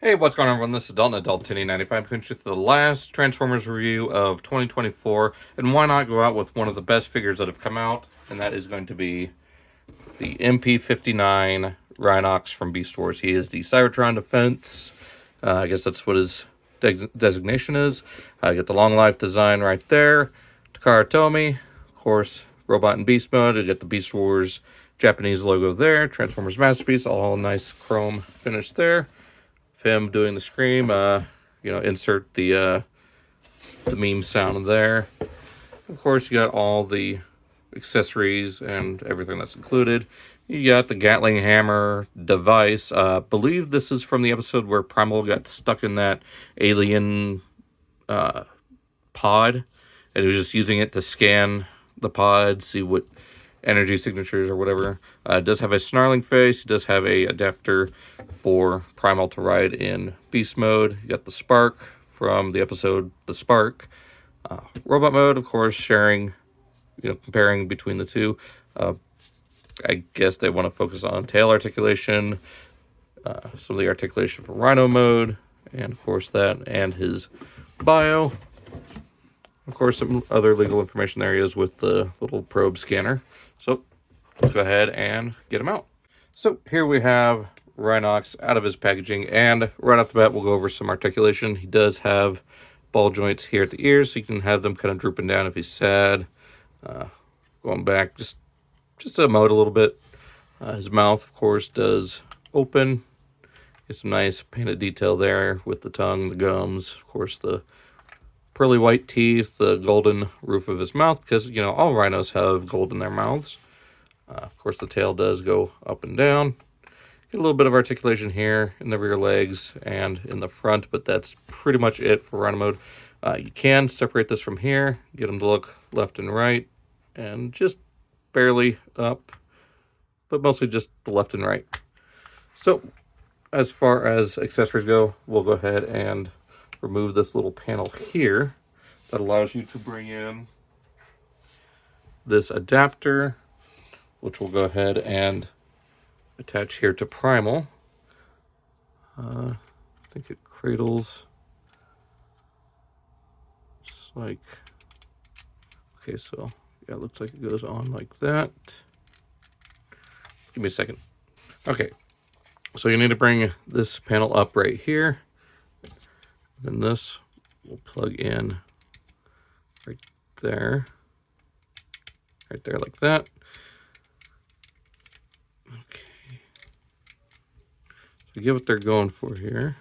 Hey, what's going on, everyone? This is Dalton, Adult1095, coming to the last Transformers review of 2024, and why not go out with one of the best figures that have come out, and that is going to be the MP-59 Rhinox from Beast Wars. He is the Cybertron Defense. I guess that's what his designation is. Get the long life design right there. Takara Tomy, of course, Robot and Beast mode. You get the Beast Wars Japanese logo there. Transformers Masterpiece, all nice chrome finish there. Him doing the scream, insert the meme sound there. Of course, you got all the accessories and everything that's included. You got the Gatling hammer device. Believe this is from the episode where Primal got stuck in that alien pod, and he was just using it to scan the pod, see what energy signatures or whatever. It does have a snarling face. It does have a adapter for Primal to ride in beast mode. You got the spark from the episode The Spark. Robot mode, of course, comparing between the two. I guess they want to focus on tail articulation, some of the articulation for Rhino mode, and of course that, and his bio. Of course, some other legal information there is with the little probe scanner. So let's go ahead and get him out. So here we have Rhinox out of his packaging, and right off the bat we'll go over some articulation. He does have ball joints here at the ears, so you can have them kind of drooping down if he's sad. Going back just to emote a little bit. His mouth, of course, does open. Get some nice painted detail there with the tongue, the gums, of course the pearly white teeth, the golden roof of his mouth, because, all rhinos have gold in their mouths. Of course, the tail does go up and down. Get a little bit of articulation here in the rear legs and in the front, but that's pretty much it for Rhino mode. You can separate this from here, get them to look left and right, and just barely up, but mostly just the left and right. So, as far as accessories go, we'll go ahead and remove this little panel here that allows you to bring in this adapter, which we'll go ahead and attach here to Primal. I think it cradles just like, okay, so yeah, it looks like it goes on like that. Give me a second. Okay, so you need to bring this panel up right here. Then this will plug in right there like that. Okay, so get what they're going for here.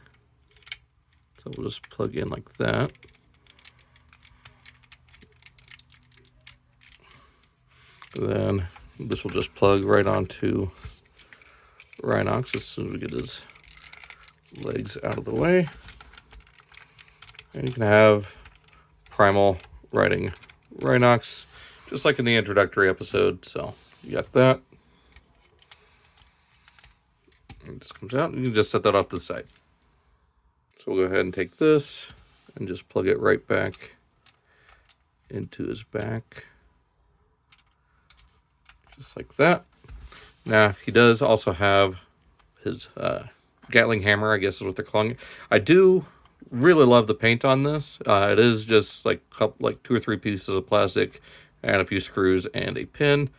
So we'll just plug in like that. Then this will just plug right onto Rhinox as soon as we get his legs out of the way. And you can have Primal riding Rhinox, just like in the introductory episode. So you got that. And it just comes out, and you can just set that off to the side. So we'll go ahead and take this and just plug it right back into his back. Just like that. Now, he does also have his Gatling hammer, I guess is what they're calling it. I do really love the paint on this. It is just like 2 or 3 pieces of plastic and a few screws and a pin.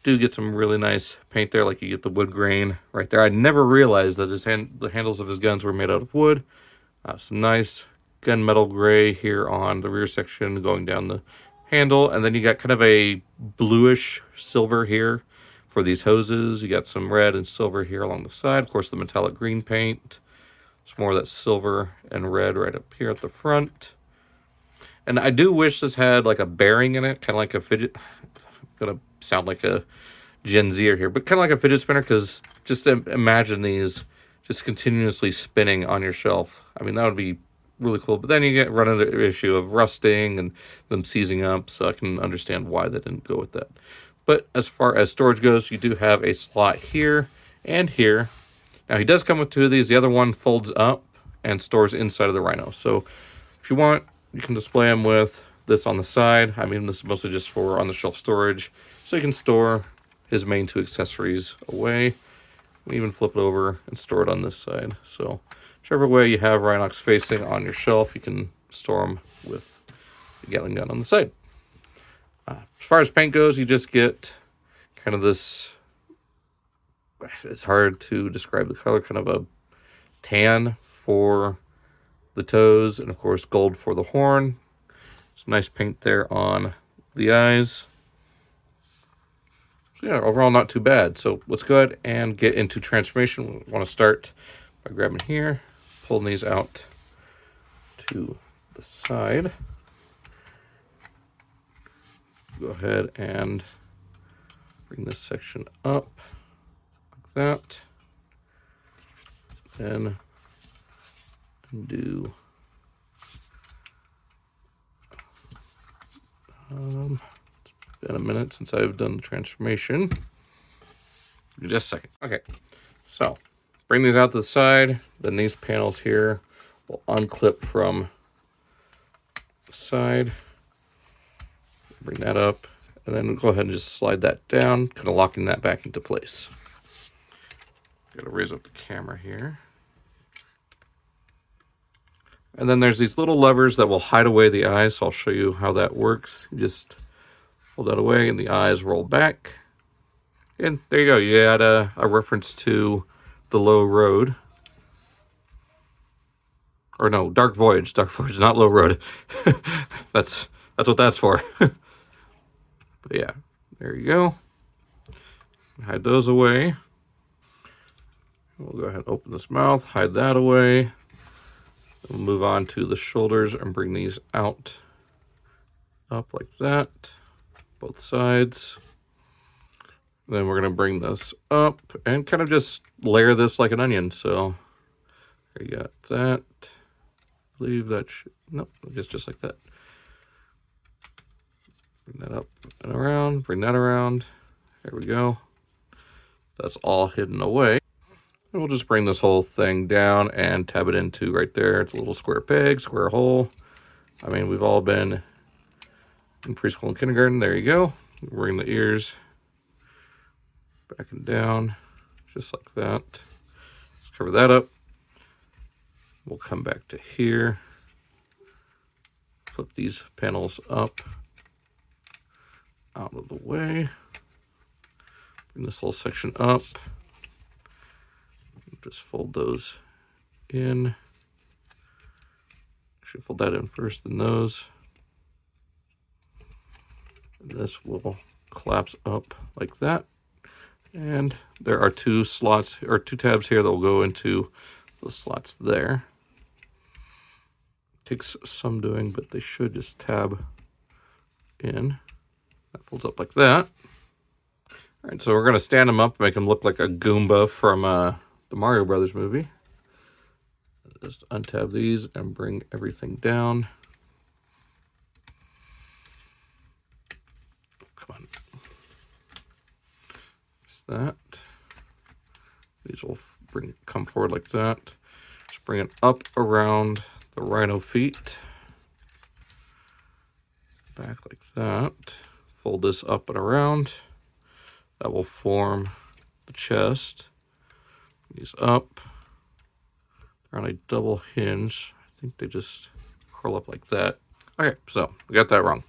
Do get some really nice paint there, like you get the wood grain right there. I never realized that the handles of his guns were made out of wood. Some nice gunmetal gray here on the rear section going down the handle, and then you got kind of a bluish silver here for these hoses. You got some red and silver here along the side. Of course, the metallic green paint. It's more of that silver and red right up here at the front. And I do wish this had like a bearing in it, kind of like a fidget. I'm gonna sound like a Gen Zer here, but kind of like a fidget spinner, because just imagine these just continuously spinning on your shelf. I mean, that would be really cool. But then you run into the issue of rusting and them seizing up, so I can understand why they didn't go with that. But as far as storage goes, you do have a slot here and here. Now, he does come with 2 of these. The other one folds up and stores inside of the Rhino. So if you want, you can display them with this on the side. I mean, this is mostly just for on-the-shelf storage. So you can store his main 2 accessories away. even flip it over and store it on this side. So whichever way you have Rhinox facing on your shelf, you can store them with the Gatling gun on the side. As far as paint goes, you just get kind of this, it's hard to describe the color, kind of a tan for the toes, and of course gold for the horn. Some nice paint there on the eyes. So yeah, overall not too bad. So let's go ahead and get into transformation. We want to start by grabbing here, pulling these out to the side. Go ahead and bring this section up like that. Then undo. It's been a minute since I've done the transformation. Just a second. Okay, so bring these out to the side. Then these panels here will unclip from the side. Bring that up, and then go ahead and just slide that down, kind of locking that back into place. Got to raise up the camera here. And then there's these little levers that will hide away the eyes, so I'll show you how that works. You just pull that away, and the eyes roll back. And there you go. You add a reference to the Low Road. Or no, Dark Voyage. Dark Voyage, not Low Road. That's what that's for. But yeah, there you go. Hide those away. We'll go ahead and open this mouth, hide that away. We'll move on to the shoulders and bring these out, up like that, both sides. Then we're going to bring this up and kind of just layer this like an onion. So there you got that. I believe that should, nope, just like that. Bring that up and around, bring that around. There we go. That's all hidden away. And we'll just bring this whole thing down and tab it into right there. It's a little square peg, square hole. I mean, we've all been in preschool and kindergarten. There you go. Bring the ears back and down, just like that. Let's cover that up. We'll come back to here. Flip these panels up, out of the way. Bring this whole section up. Just fold those in. Should fold that in first, then those. And this will collapse up like that. And there are two slots, or two tabs here that will go into the slots there. Takes some doing, but they should just tab in. That folds up like that. All right, so we're going to stand them up, make them look like a Goomba from the Mario Brothers movie. Just untab these and bring everything down. Come on. Just that. These will come forward like that. Just bring it up around the rhino feet. Back like that. Fold this up and around. That will form the chest. These up. They're on a double hinge. I think they just curl up like that. Okay, so we got that wrong.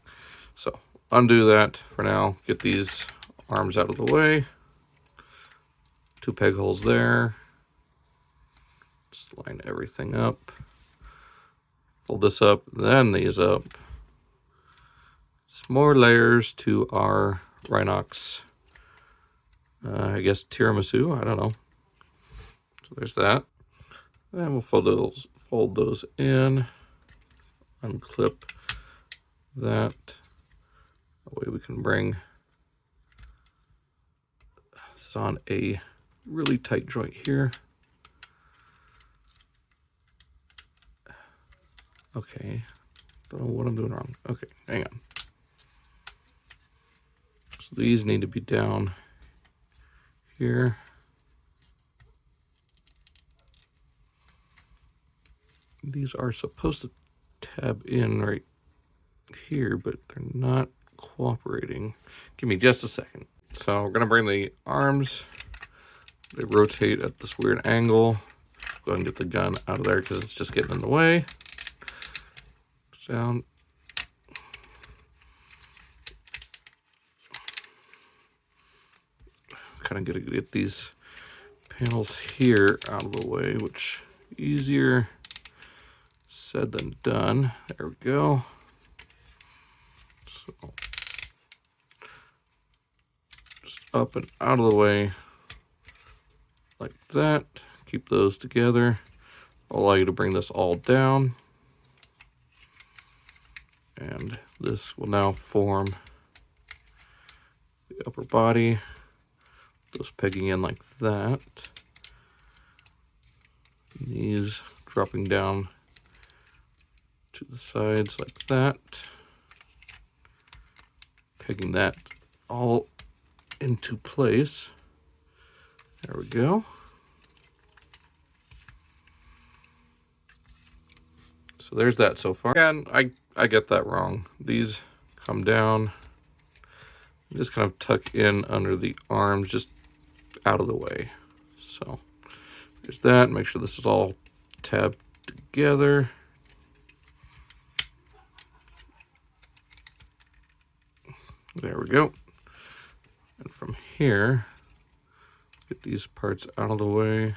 So undo that for now. Get these arms out of the way. Two peg holes there. Just line everything up. Fold this up, then these up. Some more layers to our Rhinox, I guess tiramisu, I don't know. So there's that. Then we'll fold those in, unclip that. That way we can bring this on a really tight joint here. Okay, don't know what I'm doing wrong. Okay, hang on. So these need to be down here. These are supposed to tab in right here, but they're not cooperating. Give me just a second. So we're gonna bring the arms They rotate at this weird angle. Go ahead and get the gun out of there because it's just getting in the way. Down. Kind of going to get these panels here out of the way, which easier said than done. There we go. So just up and out of the way like that. Keep those together. I'll allow you to bring this all down. And this will now form the upper body. Those pegging in like that. These dropping down to the sides like that. Pegging that all into place. There we go. So there's that so far. And I get that wrong. These come down. Just kind of tuck in under the arms, just out of the way. So there's that. Make sure this is all tabbed together. There we go. And from here, get these parts out of the way.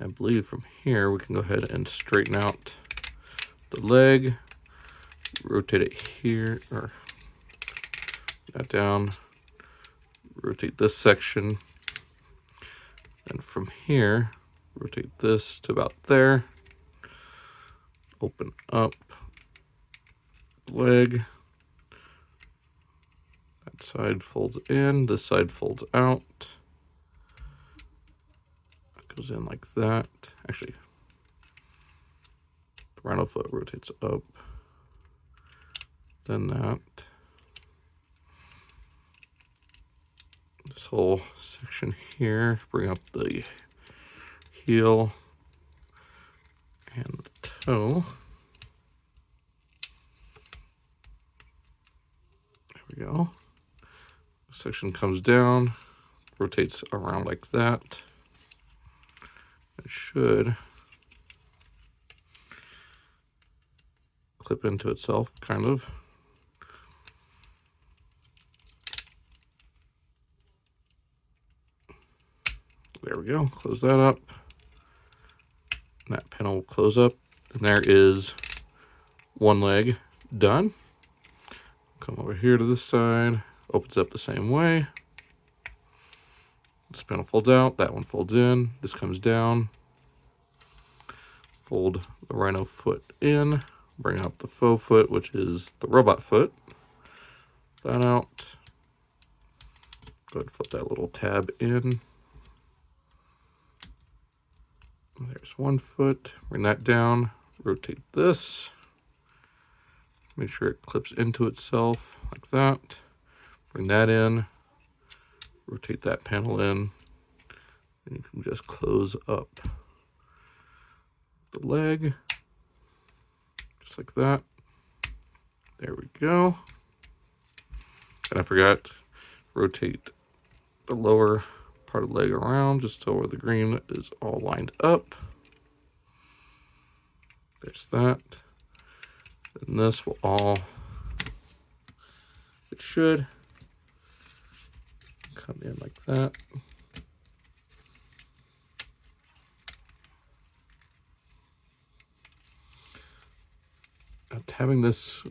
I believe from here we can go ahead and straighten out the leg, rotate it here, or that down, rotate this section, and from here, rotate this to about there, open up the leg, that side folds in, this side folds out. Goes in like that. Actually, the rhino foot rotates up, then that. This whole section here, bring up the heel and the toe. There we go. This section comes down, rotates around like that. It should clip into itself, kind of. There we go. Close that up. And that panel will close up. And there is one leg done. Come over here to this side. Opens up the same way. This panel folds out, that one folds in, this comes down. Fold the rhino foot in, bring up the faux foot, which is the robot foot. That out. Go ahead and flip that little tab in. There's one foot, bring that down, rotate this. Make sure it clips into itself like that. Bring that in. Rotate that panel in, and you can just close up the leg, just like that. There we go. And I forgot, rotate the lower part of the leg around just so where the green is all lined up. There's that. And this will all, it should come in like that. Now, having this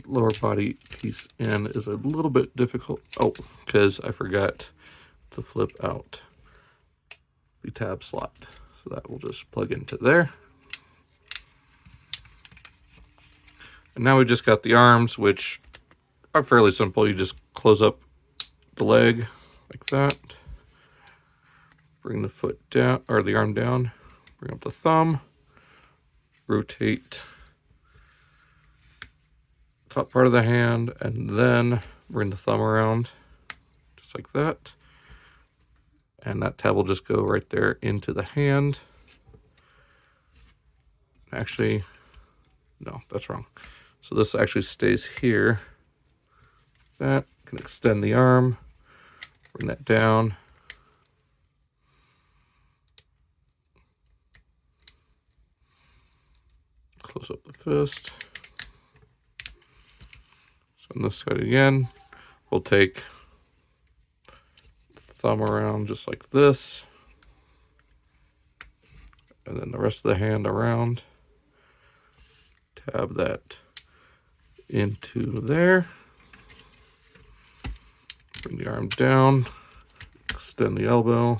lower body piece in is a little bit difficult. Oh, because I forgot to flip out the tab slot. So that will just plug into there. And now we just got the arms, which are fairly simple. You just close up the leg like that. Bring the foot down, or the arm down. Bring up the thumb. Rotate top part of the hand, and then bring the thumb around, just like that. And that tab will just go right there into the hand. Actually, no, that's wrong. So this actually stays here. That can extend the arm, bring that down, Close up the fist. So on this side again, we'll take the thumb around just like this. And then the rest of the hand around. Tab that into there. Bring the arm down. Extend the elbow.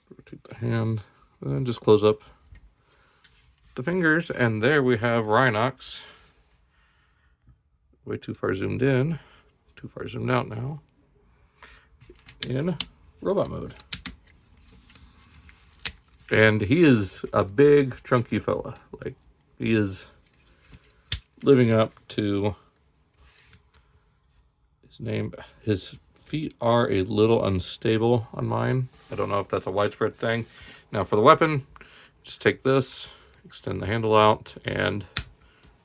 Rotate the hand. And then just close up the fingers. And there we have Rhinox. Way too far zoomed in. Too far zoomed out now. In robot mode. And he is a big, chunky fella. Like, he is living up to his name. His feet are a little unstable on mine. I don't know if that's a widespread thing. Now for the weapon, just take this, extend the handle out, and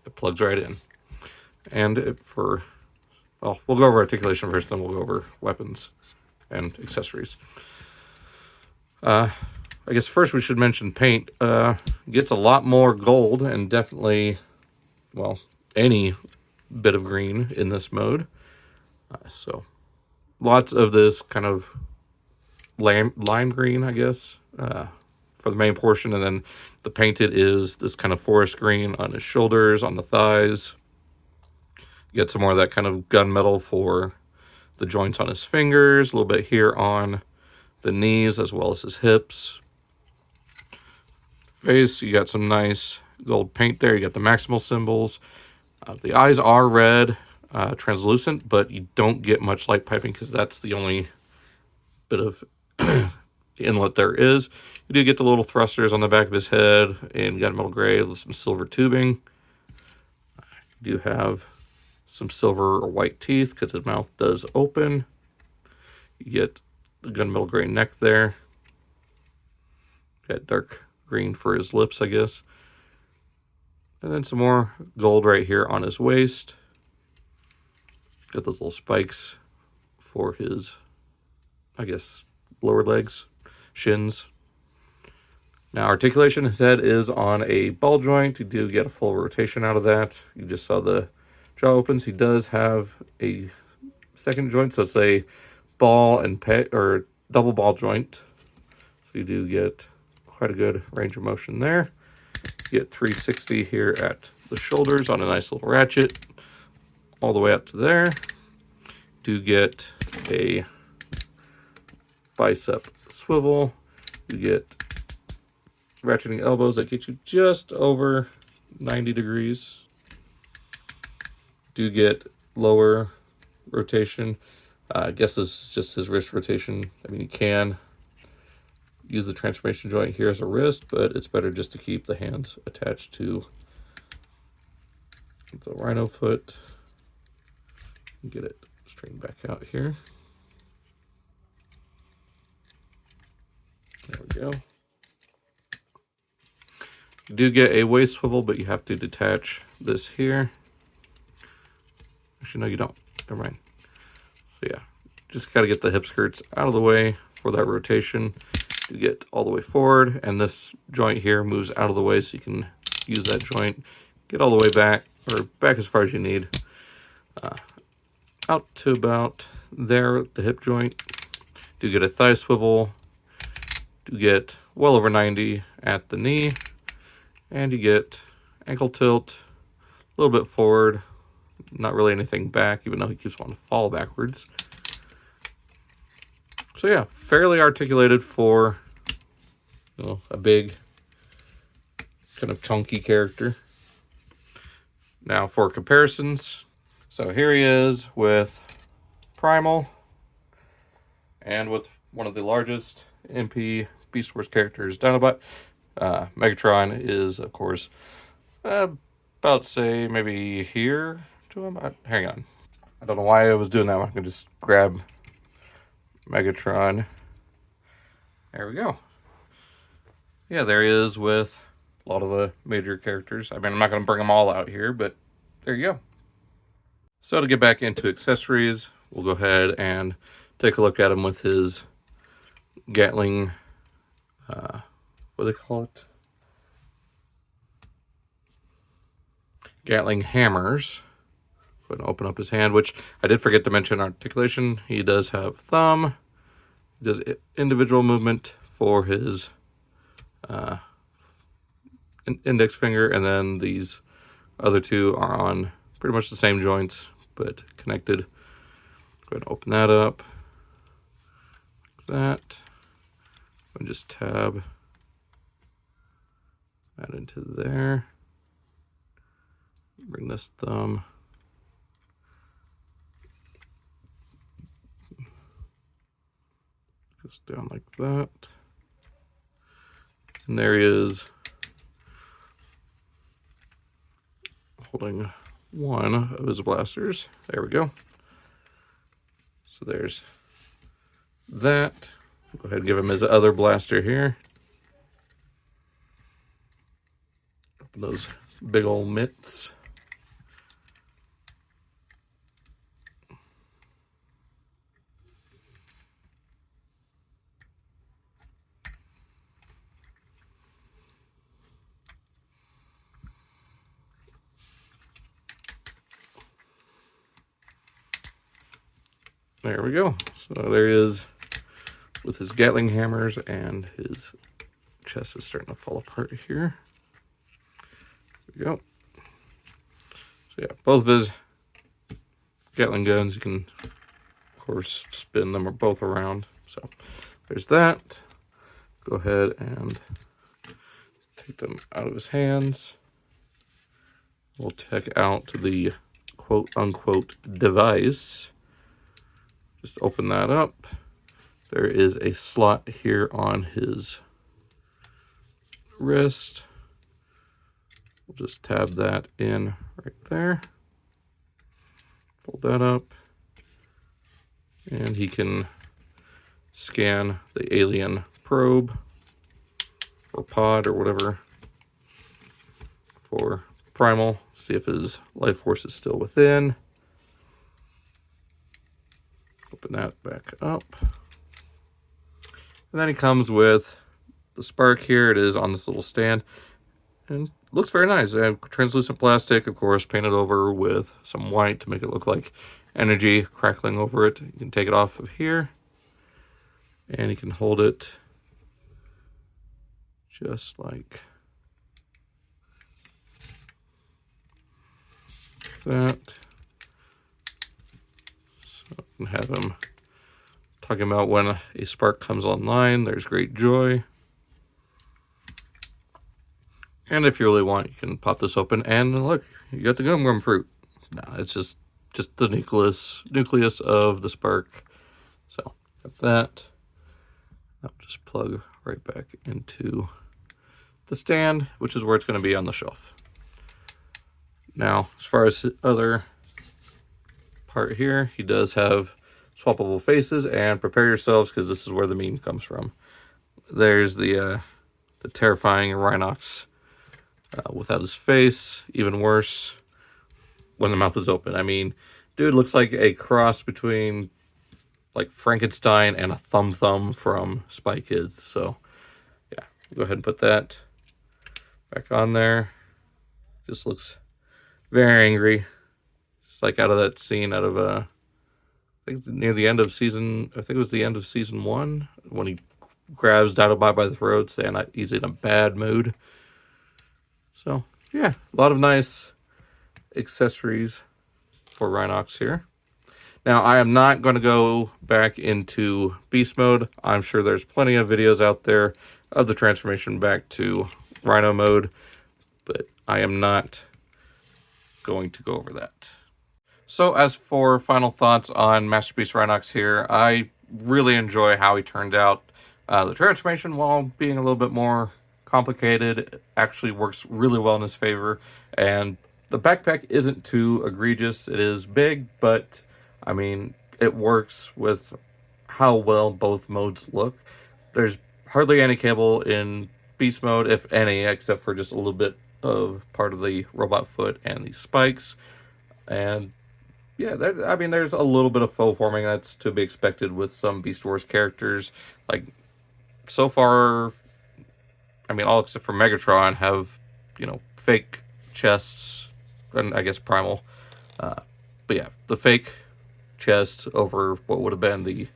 it plugs right in. And well, we'll go over articulation first, then we'll go over weapons and accessories. I guess first we should mention paint. Gets a lot more gold and definitely, well, any bit of green in this mode. So lots of this kind of lime green, I guess, for the main portion. And then the painted is this kind of forest green on his shoulders, on the thighs. Get some more of that kind of gunmetal for the joints on his fingers, a little bit here on the knees as well as his hips. Face, you got some nice gold paint there. You got the Maximal symbols. The eyes are red, translucent, but you don't get much light piping because that's the only bit of inlet there is. You do get the little thrusters on the back of his head in gunmetal gray with some silver tubing. You do have some silver or white teeth because his mouth does open. You get the gunmetal gray neck there. Got dark green for his lips, I guess. And then some more gold right here on his waist. Got those little spikes for his, I guess, lower legs, shins. Now, articulation, his head is on a ball joint. You do get a full rotation out of that. You just saw the jaw opens. He does have a second joint, so it's a ball and or double ball joint. So you do get quite a good range of motion there. You get 360 here at the shoulders on a nice little ratchet, all the way up to there. Do get a bicep swivel. You get ratcheting elbows that get you just over 90 degrees. Do get lower rotation. I guess it's just his wrist rotation. I mean, you can use the transformation joint here as a wrist, but it's better just to keep the hands attached to the rhino foot. Get it straightened back out here. There we go. You do get a waist swivel, but you have to detach this here. Actually, no, you don't. Never mind. So yeah, just got to get the hip skirts out of the way for that rotation to get all the way forward. And this joint here moves out of the way so you can use that joint. Get all the way back, or back as far as you need. Out to about there, the hip joint. Do get a thigh swivel. Do get well over 90 at the knee. And you get ankle tilt, a little bit forward. Not really anything back, even though he keeps wanting to fall backwards. So yeah, fairly articulated for, you know, a big, kind of chunky character. Now for comparisons. So here he is with Primal and with one of the largest MP Beast Wars characters, Dinobot. Megatron is, of course, about, say, maybe here to him. Hang on. I don't know why I was doing that. I can just grab Megatron. There we go. Yeah, there he is with a lot of the major characters. I mean, I'm not going to bring them all out here, but there you go. So to get back into accessories, we'll go ahead and take a look at him with his Gatling what do they call it? Gatling hammers. Go ahead and open up his hand, which I did forget to mention articulation. He does have thumb. He does individual movement for his index finger, and then these other two are on pretty much the same joints, but connected. Go ahead and open that up. Like that. And just tab that into there. Bring this thumb just down like that. And there he is, holding one of his blasters. There we go. So there's that. Go ahead and give him his other blaster here. Open those big old mitts. There we go. So there he is with his Gatling hammers, and his chest is starting to fall apart here. There we go. So yeah, both of his Gatling guns, you can of course spin them both around. So there's that. Go ahead and take them out of his hands. We'll check out the quote unquote device. Just open that up. There is a slot here on his wrist. We'll just tab that in right there. Fold that up. And he can scan the alien probe or pod or whatever for Primal. See if his life force is still within. Open that back up. And then he comes with the spark here. It is on this little stand. And looks very nice. Translucent plastic, of course, painted over with some white to make it look like energy crackling over it. You can take it off of here. And you can hold it just like that. So I can have him talking about when a spark comes online. There's great joy. And if you really want, you can pop this open and look, you got the gum fruit. No, it's just the nucleus of the spark. So got that. I'll just plug right back into the stand, which is where it's going to be on the shelf. Now, as far as the other part here, he does have swappable faces, and prepare yourselves because this is where the meme comes from. There's the terrifying Rhinox without his face. Even worse when the mouth is open. I mean, dude looks like a cross between like Frankenstein and a Thumb from Spy Kids. So yeah, go ahead and put that back on there. Just looks very angry. Just like out of that scene out of I think near the end of season, I think it was the end of season 1 when he grabs Dinobot by the throat saying he's in a bad mood. So yeah, a lot of nice accessories for Rhinox here. Now, I am not going to go back into beast mode. I'm sure there's plenty of videos out there of the transformation back to rhino mode, but I am not going to go over that. So as for final thoughts on Masterpiece Rhinox here, I really enjoy how he turned out. The transformation, while being a little bit more complicated, actually works really well in his favor, and the backpack isn't too egregious. It is big, but I mean, it works with how well both modes look. There's hardly any cable in beast mode, if any, except for just a little bit of part of the robot foot and the spikes. And yeah, I mean, there's a little bit of faux forming that's to be expected with some Beast Wars characters. Like, so far, I mean, all except for Megatron have, you know, fake chests, and I guess Primal. But yeah, the fake chest over what would have been the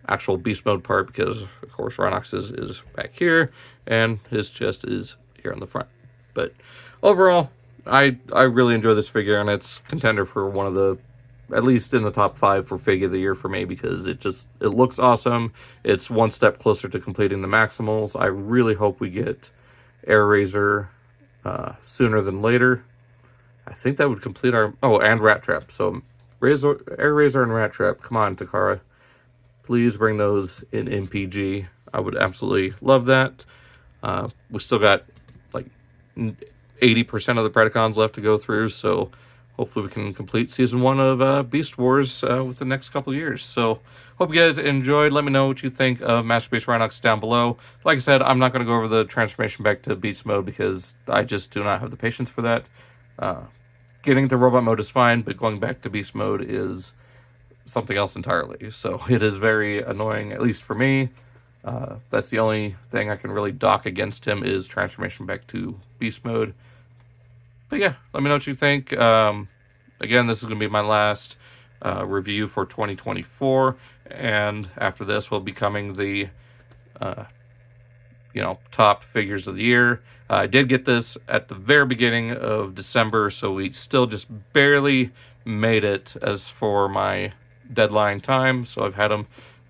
actual beast mode part, because of course Rhinox is back here and his chest is here on the front. But overall, I really enjoy this figure, and it's contender for one of the, at least in the top 5 for figure of the year for me, because it looks awesome. It's one step closer to completing the Maximals. I really hope we get Air Razor sooner than later. I think that would complete our... Oh, and Rat Trap. So Air Razor and Rat Trap. Come on, Takara. Please bring those in MPG. I would absolutely love that. We still got like 80% of the Predacons left to go through, so hopefully we can complete Season 1 of Beast Wars with the next couple of years. So hope you guys enjoyed. Let me know what you think of Masterpiece Rhinox down below. Like I said, I'm not going to go over the transformation back to Beast Mode because I just do not have the patience for that. Getting to Robot Mode is fine, but going back to Beast Mode is something else entirely. So it is very annoying, at least for me. That's the only thing I can really dock against him, is transformation back to Beast Mode. But yeah, let me know what you think. Again, this is going to be my last review for 2024, and after this will be coming the you know, top figures of the year. I did get this at the very beginning of December, so we still just barely made it as for my deadline time. So I've had them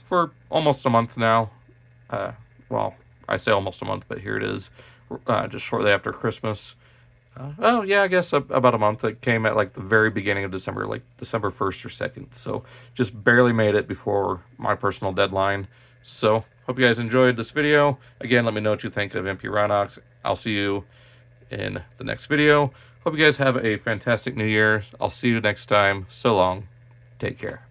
for almost a month now. Well, I say almost a month, but here it is, just shortly after Christmas. Oh yeah, I guess about a month. It came at like the very beginning of December, like December 1st or 2nd. So just barely made it before my personal deadline. So hope you guys enjoyed this video. Again, let me know what you think of MP Rhinox. I'll see you in the next video. Hope you guys have a fantastic new year. I'll see you next time. So long. Take care.